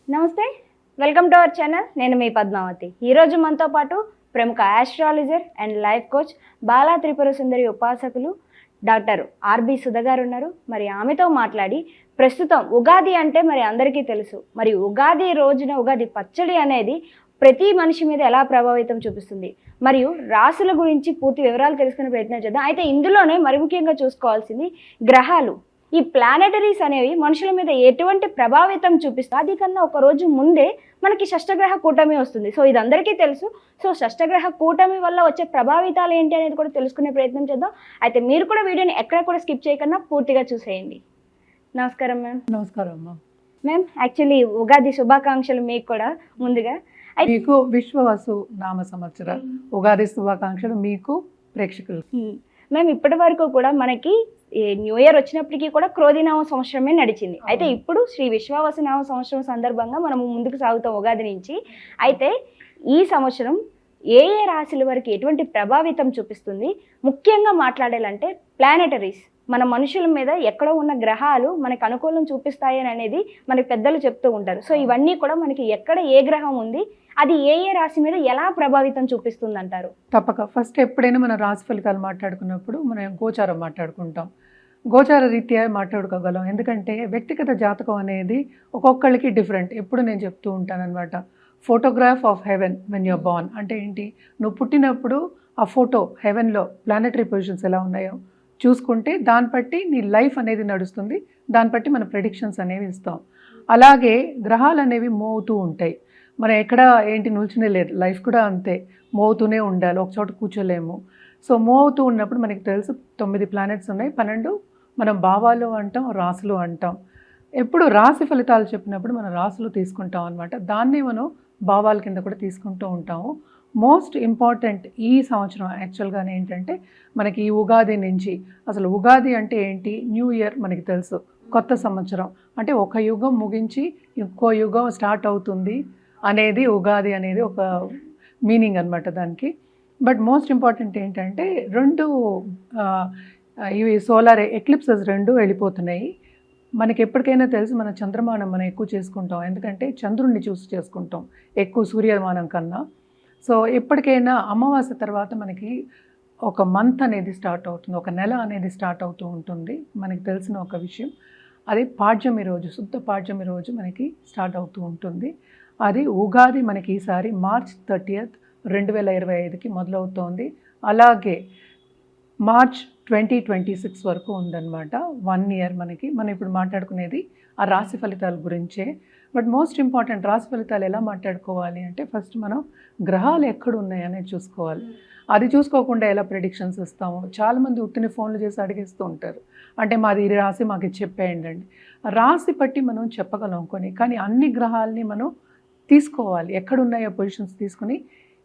నమస్తే, welcome to our channel. నేను మీ పద్మావతి. ఈరోజు మనతో పాటు ప్రముఖ astrologer and life coach Bala Tripura Sundari ఉపాసకులు డాక్టర్ ఆర్బి సుధ గారు ఉన్నారు. మరి ఆమెతో మాట్లాడి ప్రస్తుతం ఉగాది అంటే మరి అందరికీ తెలుసు. మరి ఉగాది రోజున ఉగాది పచ్చడి అనేది ప్రతి మనిషి మీద ఎలా ప్రభావితం చూపిస్తుంది, మరియు రాసుల గురించి పూర్తి వివరాలు తెలుసుకునే ప్రయత్నం చేద్దాం. అయితే ఇందులోనే మరి ముఖ్యంగా చూసుకోవాల్సింది గ్రహాలు. ఈ ప్లానెటరీస్ అనేవి మనుషుల మీద ఎటువంటి ప్రభావితం చూపిస్తాయి. అది కన్నా ఒక రోజు ముందే మనకి షష్టగ్రహ కూటమి వస్తుంది. సో ఇది అందరికీ తెలుసు. సో షష్టగ్రహ కూటమి వల్ల వచ్చే ప్రభావితాలు ఏంటి అనేది కూడా తెలుసుకునే ప్రయత్నం చేద్దాం. అయితే మీరు కూడా వీడియోని ఎక్కడ కూడా స్కిప్ చేయకుండా పూర్తిగా చూసేయండి. నమస్కారం మ్యామ్. నమస్కారం మ్యామ్, యాక్చువల్లీ ఉగాది శుభాకాంక్షలు మీకు కూడా ముందుగా. మీకు విశ్వవసు నామ సంవత్సర ఉగాది శుభాకాంక్షలు మీకు ప్రేక్షకులు. మ్యామ్, ఇప్పటి వరకు కూడా మనకి న్యూ ఇయర్ వచ్చినప్పటికీ కూడా క్రోధినామ సంవత్సరమే నడిచింది. అయితే ఇప్పుడు శ్రీ విశ్వావసు నామ సంవత్సరం సందర్భంగా మనము ముందుకు సాగుతాం ఉగాది నుంచి. అయితే ఈ సంవత్సరం ఏ ఏ రాశుల వరకు ఎటువంటి ప్రభావితం చూపిస్తుంది, ముఖ్యంగా మాట్లాడాలంటే ప్లానెటరీస్ మన మనుషుల మీద ఎక్కడో ఉన్న గ్రహాలు మనకు అనుకూలం చూపిస్తాయని అనేది మనకి పెద్దలు చెప్తూ ఉంటారు. సో ఇవన్నీ కూడా మనకి ఎక్కడ ఏ గ్రహం ఉంది, అది ఏ ఏ రాశి మీద ఎలా ప్రభావితం చూపిస్తుంది అంటారు? తప్పక ఫస్ట్ ఎప్పుడైనా మన రాశి ఫలితాలు మాట్లాడుకున్నప్పుడు మనం గోచారం మాట్లాడుకుంటాం. గోచార రీత్యా మాట్లాడుకోగలం. ఎందుకంటే వ్యక్తిగత జాతకం అనేది ఒక్కొక్కరికి డిఫరెంట్. ఎప్పుడు నేను చెప్తూ ఉంటాను అనమాట, photograph of heaven when you're born. అంటే ఏంటి, నువ్వు పుట్టినప్పుడు ఆ ఫోటో హెవెన్లో ప్లానెటరీ పొజిషన్స్ ఎలా ఉన్నాయో చూసుకుంటే దాన్ని బట్టి నీ లైఫ్ అనేది నడుస్తుంది. దాన్ని బట్టి మన ప్రెడిక్షన్స్ అనేవి ఇస్తాం. అలాగే గ్రహాలు అనేవి మూవ్ అవుతూ ఉంటాయి. మనం ఎక్కడ ఏంటి నిల్చునే లేదు, లైఫ్ కూడా అంతే, మూవ్ అవుతూనే ఉండాలి, ఒక చోట కూర్చోలేము. సో మూవ్ అవుతూ ఉన్నప్పుడు మనకి తెలుసు 9 ప్లానెట్స్ ఉన్నాయి, 12 మనం భావాలు అంటాం, రాసులు అంటాం. ఎప్పుడు రాశి ఫలితాలు చెప్పినప్పుడు మనం రాసులు తీసుకుంటాం అనమాట. దాన్ని మనం భావాల కింద కూడా తీసుకుంటూ ఉంటాము. మోస్ట్ ఇంపార్టెంట్ ఈ సంవత్సరం యాక్చువల్గానే ఏంటంటే మనకి ఈ ఉగాది నుంచి, అసలు ఉగాది అంటే ఏంటి, న్యూ ఇయర్ మనకి తెలుసు, కొత్త సంవత్సరం అంటే ఒక యుగం ముగించి ఇంకో యుగం స్టార్ట్ అవుతుంది అనేది ఉగాది అనేది ఒక మీనింగ్ అనమాట దానికి. బట్ మోస్ట్ ఇంపార్టెంట్ ఏంటంటే ఇవి సోలార్ ఎక్లిప్సెస్ 2 వెళ్ళిపోతున్నాయి. మనకి ఎప్పటికైనా తెలుసు మన చంద్రమానం మనం ఎక్కువ చేసుకుంటాం, ఎందుకంటే చంద్రుడిని చూసి చేసుకుంటాం ఎక్కువ సూర్యమానం కన్నా. సో ఎప్పటికైనా అమావాస్య తర్వాత మనకి ఒక మంత్ అనేది స్టార్ట్ అవుతుంది, ఒక నెల అనేది స్టార్ట్ అవుతూ ఉంటుంది. మనకి తెలిసిన ఒక విషయం, అది పాడ్యమి రోజు, శుద్ధ పాడ్యమి రోజు మనకి స్టార్ట్ అవుతూ ఉంటుంది. అది ఉగాది మనకి ఈసారి మార్చ్ 30, 2025కి మొదలవుతోంది. అలాగే మార్చ్ 2026 వరకు ఉందన్నమాట, 1 ఇయర్ మనకి. మనం ఇప్పుడు మాట్లాడుకునేది ఆ రాశి ఫలితాల గురించే. బట్ మోస్ట్ ఇంపార్టెంట్, రాశి ఫలితాలు ఎలా మాట్లాడుకోవాలి అంటే ఫస్ట్ మనం గ్రహాలు ఎక్కడ ఉన్నాయనేది చూసుకోవాలి. అది చూసుకోకుండా ఎలా ప్రెడిక్షన్స్ ఇస్తాము. చాలామంది ఉత్తిని ఫోన్లు చేసి అడిగేస్తూ ఉంటారు, అంటే మాది ఈ రాశి మాకు ఇది చెప్పేయండి అండి. రాశి బట్టి మనం చెప్పగలం కొన్ని, కానీ అన్ని గ్రహాలని మనం తీసుకోవాలి, ఎక్కడున్నాయో పొజిషన్స్ తీసుకుని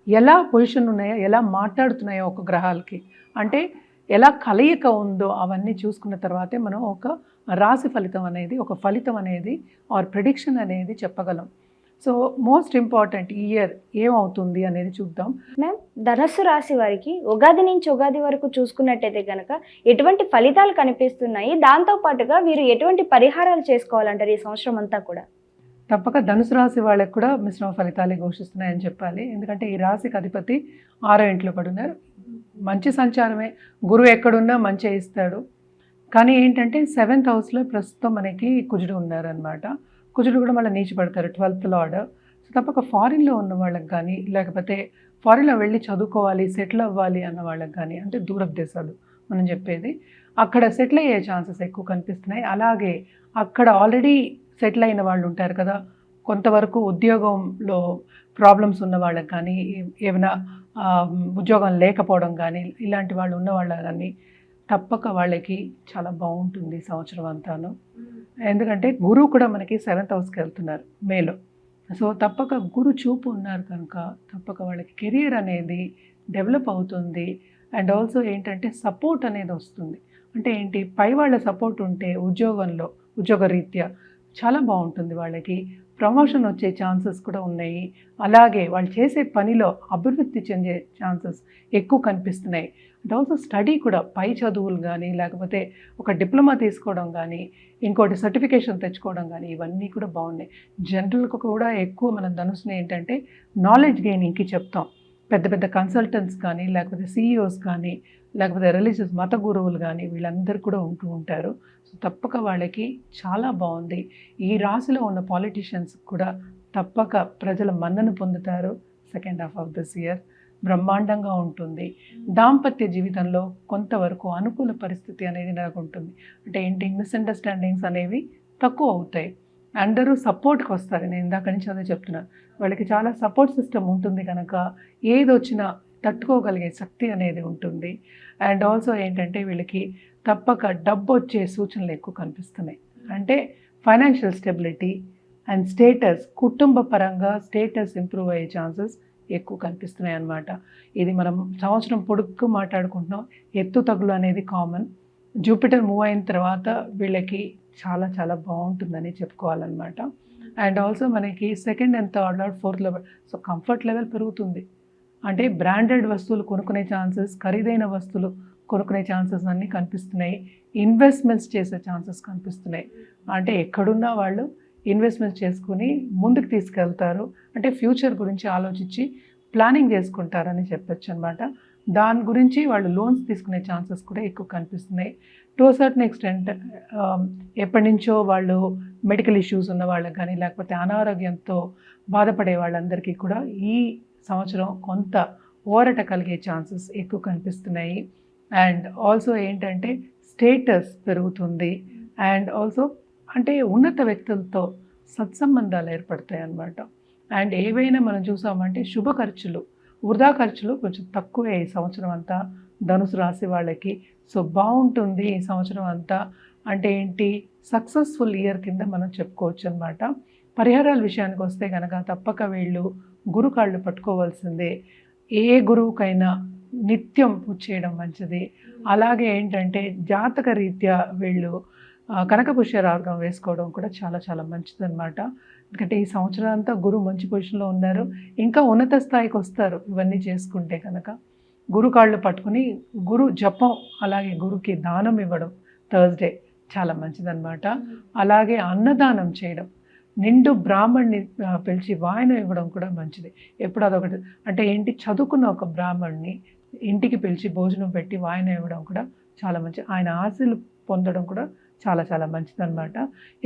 ఎలా పొజిషన్ ఉన్నాయో, ఎలా మాట్లాడుతున్నాయో ఒక గ్రహాలకి, అంటే ఎలా కలయిక ఉందో అవన్నీ చూసుకున్న తర్వాతే మనం ఒక రాశి ఫలితం అనేది, ఒక ఫలితం అనేది ఆర్ ప్రెడిక్షన్ అనేది చెప్పగలం. సో మోస్ట్ ఇంపార్టెంట్ ఈ ఇయర్ ఏమవుతుంది అనేది చూద్దాం. మ్యామ్, ధనస్సు రాశి వారికి ఉగాది నుంచి ఉగాది వరకు చూసుకున్నట్టయితే కనుక ఎటువంటి ఫలితాలు కనిపిస్తున్నాయి, దాంతోపాటుగా వీరు ఎటువంటి పరిహారాలు చేసుకోవాలంటారు ఈ సంవత్సరం అంతా కూడా? తప్పక ధనుసు రాశి వాళ్ళకి కూడా మిశ్రమ ఫలితాలే ఘోషిస్తున్నాయని చెప్పాలి. ఎందుకంటే ఈ రాశికి అధిపతి 6వ ఇంట్లో పడున్నారు. మంచి సంచారమే, గురువు ఎక్కడున్నా మంచి ఇస్తాడు. కానీ ఏంటంటే 7th హౌస్లో ప్రస్తుతం మనకి కుజుడు ఉన్నారనమాట. కుజుడు కూడా మళ్ళీ నీచి పడతారు, 12th లార్డ్. సో తప్పక ఫారిన్లో ఉన్న వాళ్ళకి కానీ, లేకపోతే ఫారిన్లో వెళ్ళి చదువుకోవాలి, సెటిల్ అవ్వాలి అన్న వాళ్ళకి కానీ, అంటే దూర దేశాలు మనం చెప్పేది, అక్కడ సెటిల్ అయ్యే ఛాన్సెస్ ఎక్కువ కనిపిస్తున్నాయి. అలాగే అక్కడ ఆల్రెడీ సెటిల్ అయిన వాళ్ళు ఉంటారు కదా, కొంతవరకు ఉద్యోగంలో ప్రాబ్లమ్స్ ఉన్న వాళ్ళకి కానీ, ఏమైనా ఉద్యోగం లేకపోవడం కానీ, ఇలాంటి వాళ్ళు ఉన్న వాళ్ళ కానీ తప్పక వాళ్ళకి చాలా బాగుంటుంది సంవత్సరం అంతాను. ఎందుకంటే గురువు కూడా మనకి 7th హౌస్కి వెళ్తున్నారు మేలో. సో తప్పక గురు చూపు ఉన్నారు కనుక తప్పక వాళ్ళకి కెరియర్ అనేది డెవలప్ అవుతుంది. అండ్ ఆల్సో ఏంటంటే సపోర్ట్ అనేది వస్తుంది. అంటే ఏంటి, పై వాళ్ళ సపోర్ట్ ఉంటే ఉద్యోగంలో ఉద్యోగ రీత్యా చాలా బాగుంటుంది వాళ్ళకి. ప్రమోషన్ వచ్చే ఛాన్సెస్ కూడా ఉన్నాయి. అలాగే వాళ్ళు చేసే పనిలో అభివృద్ధి చెందే ఛాన్సెస్ ఎక్కువ కనిపిస్తున్నాయి. అండ్ ఆల్సో స్టడీ కూడా పై చదువులు కానీ, లేకపోతే ఒక డిప్లొమా తీసుకోవడం కానీ, ఇంకోటి సర్టిఫికేషన్ తెచ్చుకోవడం కానీ, ఇవన్నీ కూడా బాగున్నాయి. జనరల్గా కూడా ఎక్కువ మనం ధనుసుని ఏంటంటే నాలెడ్జ్ గెయినింగ్కి చెప్తాం. పెద్ద పెద్ద కన్సల్టెంట్స్ కానీ, లేకపోతే సీఈఓస్ కానీ, లేకపోతే రిలీజియస్ మత గురువులు కానీ, వీళ్ళందరూ కూడా ఉంటూ ఉంటారు. సో తప్పక వాళ్ళకి చాలా బాగుంది. ఈ రాశిలో ఉన్న పాలిటీషియన్స్ కూడా తప్పక ప్రజల మన్నను పొందుతారు. Second half of this year బ్రహ్మాండంగా ఉంటుంది. దాంపత్య జీవితంలో కొంతవరకు అనుకూల పరిస్థితి అనేది నెలకొంటుంది. అంటే ఏంటి, మిస్అండర్స్టాండింగ్స్ అనేవి తక్కువ అవుతాయి. అందరూ సపోర్ట్కి వస్తారు. నేను ఇందాక నుంచి అదే చెప్తున్నాను. వాళ్ళకి చాలా సపోర్ట్ సిస్టమ్ ఉంటుంది కనుక ఏది వచ్చినా తట్టుకోగలిగే శక్తి అనేది ఉంటుంది. అండ్ ఆల్సో ఏంటంటే వీళ్ళకి తప్పక డబ్బు వచ్చే సూచనలు ఎక్కువ కనిపిస్తున్నాయి. అంటే ఫైనాన్షియల్ స్టెబిలిటీ అండ్ స్టేటస్, కుటుంబ పరంగా స్టేటస్ ఇంప్రూవ్ అయ్యే ఛాన్సెస్ ఎక్కువ కనిపిస్తున్నాయి అన్నమాట. ఇది మనం సంవత్సరం పొడుగు మాట్లాడుకుంటున్నాం. ఎత్తు తగులు అనేది కామన్. జూపిటర్ మూవ్ అయిన తర్వాత వీళ్ళకి చాలా చాలా బాగుంటుందని చెప్పుకోవాలన్నమాట. అండ్ ఆల్సో మనకి second and third lord, fourth level, so comfort level పెరుగుతుంది. అంటే బ్రాండెడ్ వస్తువులు కొనుక్కునే ఛాన్సెస్, ఖరీదైన వస్తువులు కొనుక్కునే ఛాన్సెస్ అన్నీ కనిపిస్తున్నాయి. ఇన్వెస్ట్మెంట్స్ చేసే ఛాన్సెస్ కనిపిస్తున్నాయి. అంటే ఎక్కడున్నా వాళ్ళు ఇన్వెస్ట్మెంట్స్ చేసుకుని ముందుకు తీసుకెళ్తారు. అంటే ఫ్యూచర్ గురించి ఆలోచించి ప్లానింగ్ చేసుకుంటారని చెప్పొచ్చు అనమాట. దాని గురించి వాళ్ళు లోన్స్ తీసుకునే ఛాన్సెస్ కూడా ఎక్కువ కనిపిస్తున్నాయి. టు సర్టన్ ఎక్స్టెంట్ ఎప్పటి నుంచో వాళ్ళు మెడికల్ ఇష్యూస్ ఉన్న వాళ్ళకి కానీ, లేకపోతే అనారోగ్యంతో బాధపడే వాళ్ళందరికీ కూడా ఈ సంవత్సరం కొంత ఊరట కలిగే ఛాన్సెస్ ఎక్కువ కనిపిస్తున్నాయి. అండ్ ఆల్సో ఏంటంటే స్టేటస్ పెరుగుతుంది. అండ్ ఆల్సో అంటే ఉన్నత వ్యక్తులతో సత్సంబంధాలు ఏర్పడతాయి అన్నమాట. అండ్ ఏవైనా మనం చూసామంటే శుభ ఖర్చులు, వృధా ఖర్చులు కొంచెం తక్కువే ఈ సంవత్సరం అంతా ధనుసు రాశి వాళ్ళకి. సో బాగుంటుంది ఈ సంవత్సరం అంతా. అంటే ఏంటి, సక్సెస్ఫుల్ ఇయర్ కింద మనం చెప్పుకోవచ్చు అనమాట. పరిహారాల విషయానికి వస్తే కనుక తప్పక వీళ్ళు గురు కాళ్ళు పట్టుకోవాల్సిందే. ఏ గురువుకైనా నిత్యం పూజ చేయడం మంచిది. అలాగే ఏంటంటే జాతక రీత్యా వీళ్ళు కనకపుష్యరాగం వేసుకోవడం కూడా చాలా చాలా మంచిది అనమాట. ఎందుకంటే ఈ సంవత్సరం అంతా గురువు మంచి పొజిషన్లో ఉన్నారు. ఇంకా ఉన్నత స్థాయికి వస్తారు ఇవన్నీ చేసుకుంటే కనుక. గురు కాళ్ళు పట్టుకుని గురు జపం, అలాగే గురుకి దానం ఇవ్వడం థర్స్డే చాలా మంచిదన్నమాట. అలాగే అన్నదానం చేయడం, నిండు బ్రాహ్మణ్ణి పిలిచి వాయనం ఇవ్వడం కూడా మంచిది. ఎప్పుడు అదొకటి అంటే ఏంటి, చదువుకున్న ఒక బ్రాహ్మణ్ణి ఇంటికి పిలిచి భోజనం పెట్టి వాయనం ఇవ్వడం కూడా చాలా మంచిది. ఆయన ఆశీలు పొందడం కూడా చాలా చాలా మంచిదన్నమాట.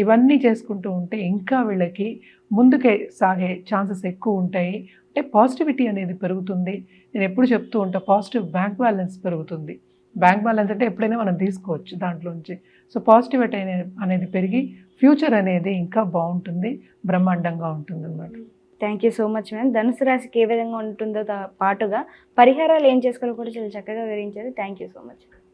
ఇవన్నీ చేసుకుంటూ ఉంటే ఇంకా వీళ్ళకి ముందుకే సాగే ఛాన్సెస్ ఎక్కువ ఉంటాయి. అంటే పాజిటివిటీ అనేది పెరుగుతుంది. నేను ఎప్పుడు చెప్తూ ఉంటా, పాజిటివ్ బ్యాంక్ బ్యాలెన్స్ పెరుగుతుంది. బ్యాంక్ బ్యాలెన్స్ అంటే ఎప్పుడైనా మనం తీసుకోవచ్చు దాంట్లోంచి. సో పాజిటివిటీ అనేది పెరిగి ఫ్యూచర్ అనేది ఇంకా బాగుంటుంది, బ్రహ్మాండంగా ఉంటుంది అన్నమాట. Thank you so much ma'am. ధనుసు రాశికి ఏ విధంగా ఉంటుందో పాటుగా పరిహారాలు ఏం చేసుకోవాలో కూడా చాలా చక్కగా వివరించారు. Thank you so much.